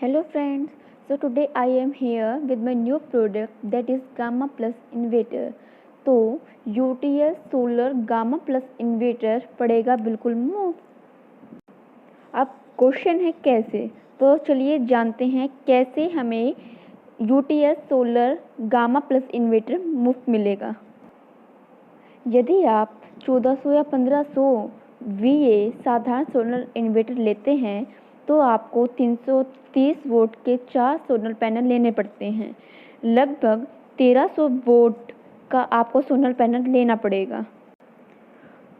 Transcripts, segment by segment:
Hello friends, so today I am here with my new product that is Gamma Plus Inverter। तो UTS solar gamma plus inverter पड़ेगा बिल्कुल मुफ्त। अब question है कैसे, तो चलिए जानते हैं कैसे हमें UTS solar gamma plus inverter मुफ्त मिलेगा। यदि आप 1400 या 1500 VA साधारण सोलर इन्वर्टर लेते हैं तो आपको 330 वोल्ट के 4 सोलर पैनल लेने पड़ते हैं। लगभग 1300 वोल्ट का आपको सोलर पैनल लेना पड़ेगा,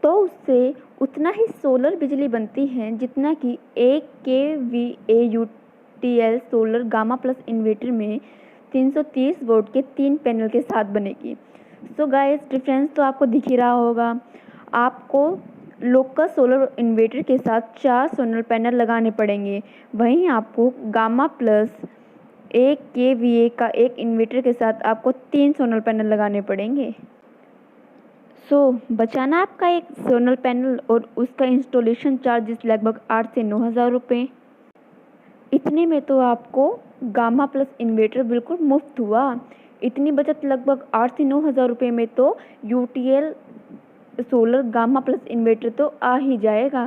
तो उससे उतना ही सोलर बिजली बनती है जितना कि 1 kVA UTL solar gamma plus inverter में 330 वोल्ट के 3 पैनल के साथ बनेगी। सो गाइस, डिफरेंस तो आपको दिख ही रहा होगा। आपको लोकल सोलर इन्वर्टर के साथ 4 सोलर पैनल लगाने पड़ेंगे, वहीं आपको गामा प्लस 1 kVA का एक इन्वर्टर के साथ आपको 3 सोलर पैनल लगाने पड़ेंगे। बचाना आपका एक सोलर पैनल और उसका इंस्टॉलेशन चार्जेस लगभग 8 से 9 हज़ार रुपये। इतने में तो आपको गामा प्लस इन्वर्टर बिल्कुल मुफ्त हुआ। इतनी बचत लगभग 8 से 9 हज़ार रुपये में तो UTL solar gamma plus inverter तो आ ही जाएगा।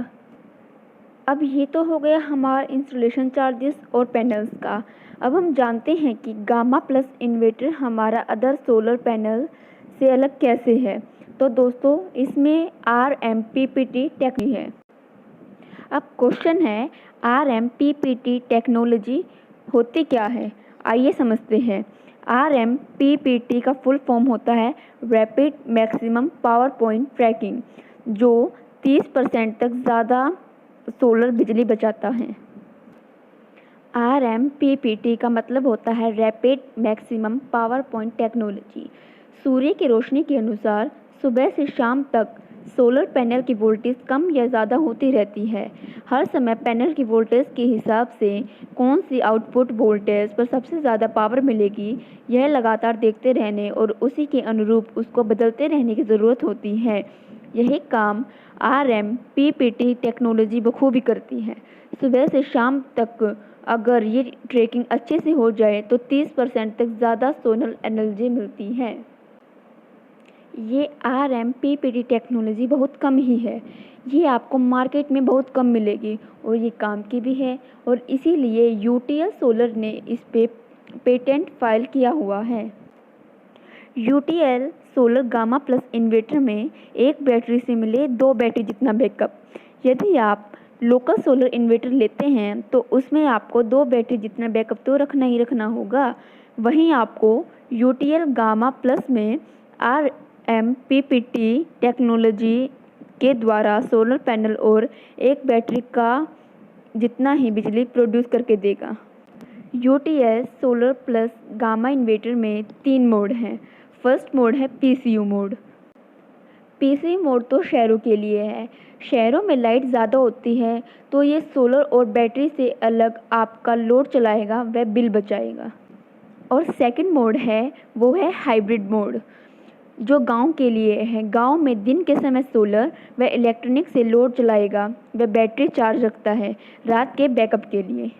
अब ये तो हो गया हमारा इंस्टॉलेशन चार्जेस और पैनल्स का। अब हम जानते हैं कि गामा प्लस इन्वर्टर हमारा अदर सोलर पैनल से अलग कैसे है। तो दोस्तों, इसमें RMPPT टेक्नोलॉजी है। अब क्वेश्चन है, RMPPT टेक्नोलॉजी होती क्या है, आइए समझते हैं। RMPPT का फुल फॉर्म होता है rapid maximum power point tracking, जो 30% तक ज़्यादा सोलर बिजली बचाता है। RMPPT का मतलब होता है rapid maximum power point technology. सूर्य की रोशनी के अनुसार सुबह से शाम तक सोलर पैनल की वोल्टेज कम या ज़्यादा होती रहती है। हर समय पैनल की वोल्टेज के हिसाब से कौन सी आउटपुट वोल्टेज पर सबसे ज़्यादा पावर मिलेगी, यह लगातार देखते रहने और उसी के अनुरूप उसको बदलते रहने की ज़रूरत होती है। यही काम RMPPT टेक्नोलॉजी बखूबी करती है। सुबह से शाम तक अगर ये ट्रैकिंग अच्छे से हो जाए तो 30% तक ज़्यादा सोलर एनर्जी मिलती है। ये RMPPT टेक्नोलॉजी बहुत कम ही है, ये आपको मार्केट में बहुत कम मिलेगी और ये काम की भी है, और इसीलिए UTL सोलर ने इस पे पेटेंट फाइल किया हुआ है। UTL solar gamma plus inverter में एक बैटरी से मिले 2 बैटरी जितना बैकअप। यदि आप लोकल सोलर इन्वर्टर लेते हैं तो उसमें आपको 2 बैटरी जितना बैकअप तो रखना ही रखना होगा। वहीं आपको UTL गामा प्लस में RMPPT टेक्नोलॉजी के द्वारा सोलर पैनल और एक बैटरी का जितना ही बिजली प्रोड्यूस करके देगा। UTS solar plus gamma inverter में 3 मोड हैं। फर्स्ट मोड है PCU मोड। PCU मोड तो शहरों के लिए है। शहरों में लाइट ज़्यादा होती है तो ये सोलर और बैटरी से अलग आपका लोड चलाएगा, वह बिल बचाएगा। और सेकंड मोड है, वो है हाइब्रिड मोड, जो गांव के लिए है। गांव में दिन के समय सोलर व इलेक्ट्रॉनिक से लोड चलाएगा, व बैटरी चार्ज रखता है रात के बैकअप के लिए।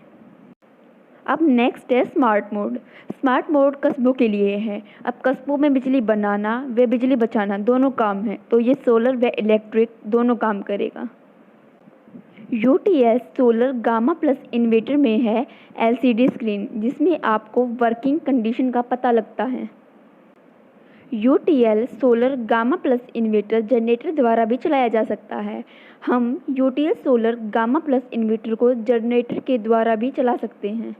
अब नेक्स्ट है स्मार्ट मोड। स्मार्ट मोड कस्बों के लिए है। अब कस्बों में बिजली बनाना व बिजली बचाना दोनों काम है, तो ये सोलर व इलेक्ट्रिक दोनों काम करेगा। UTS solar gamma plus inverter में है LCD स्क्रीन, जिसमें आपको वर्किंग कंडीशन का पता लगता है। UTL solar gamma plus inverter generator द्वारा भी चलाया जा सकता है। हम UTL solar gamma plus inverter को जनरेटर के द्वारा भी चला सकते हैं।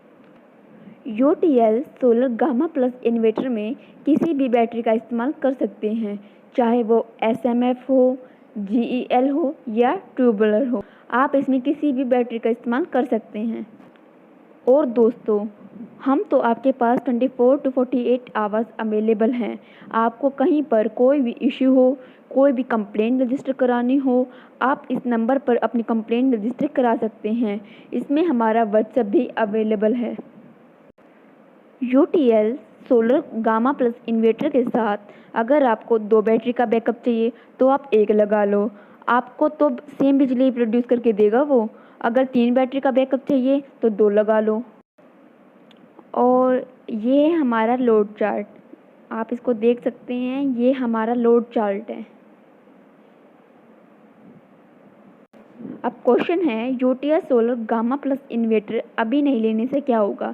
UTL solar gamma plus inverter में किसी भी बैटरी का इस्तेमाल कर सकते हैं, चाहे वो SMF हो, GEL हो या ट्यूबुलर हो। आप इसमें किसी भी बैटरी का इस्तेमाल कर सकते हैं। और दोस्तों, हम तो आपके पास 24 to 48 आवर्स अवेलेबल हैं। आपको कहीं पर कोई भी इश्यू हो, कोई भी कंप्लेंट रजिस्टर करानी हो, आप इस नंबर पर अपनी कंप्लेंट रजिस्टर करा सकते हैं। इसमें हमारा व्हाट्सएप भी अवेलेबल है। UTL solar gamma plus inverter के साथ अगर आपको 2 बैटरी का बैकअप चाहिए तो आप 1 लगा लो, आपको तो सेम बिजली प्रोड्यूस करके देगा वो। अगर 3 बैटरी का बैकअप चाहिए तो 2 लगा लो। और ये है हमारा लोड चार्ट, आप इसको देख सकते हैं, ये हमारा लोड चार्ट है। अब क्वेश्चन है UTS solar gamma plus inverter अभी नहीं लेने से क्या होगा।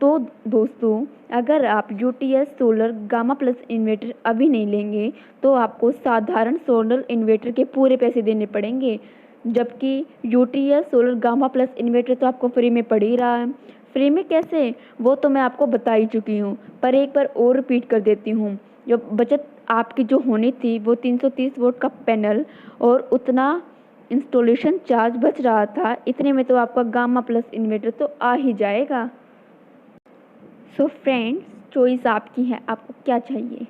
तो दोस्तों, अगर आप UTS solar gamma plus inverter अभी नहीं लेंगे तो आपको साधारण सोलर इन्वर्टर के पूरे पैसे देने पड़ेंगे, जबकि UTS solar gamma plus inverter तो आपको फ्री में पड़ ही रहा है। फ्री में कैसे, वो तो मैं आपको बता ही चुकी हूँ, पर एक बार और रिपीट कर देती हूँ। जो बचत आपकी जो होनी थी वो 330 वोल्ट का पैनल और उतना इंस्टॉलेशन चार्ज बच रहा था, इतने में तो आपका गामा प्लस इन्वर्टर तो आ ही जाएगा। सो फ्रेंड्स, चॉइस आपकी है, आपको क्या चाहिए।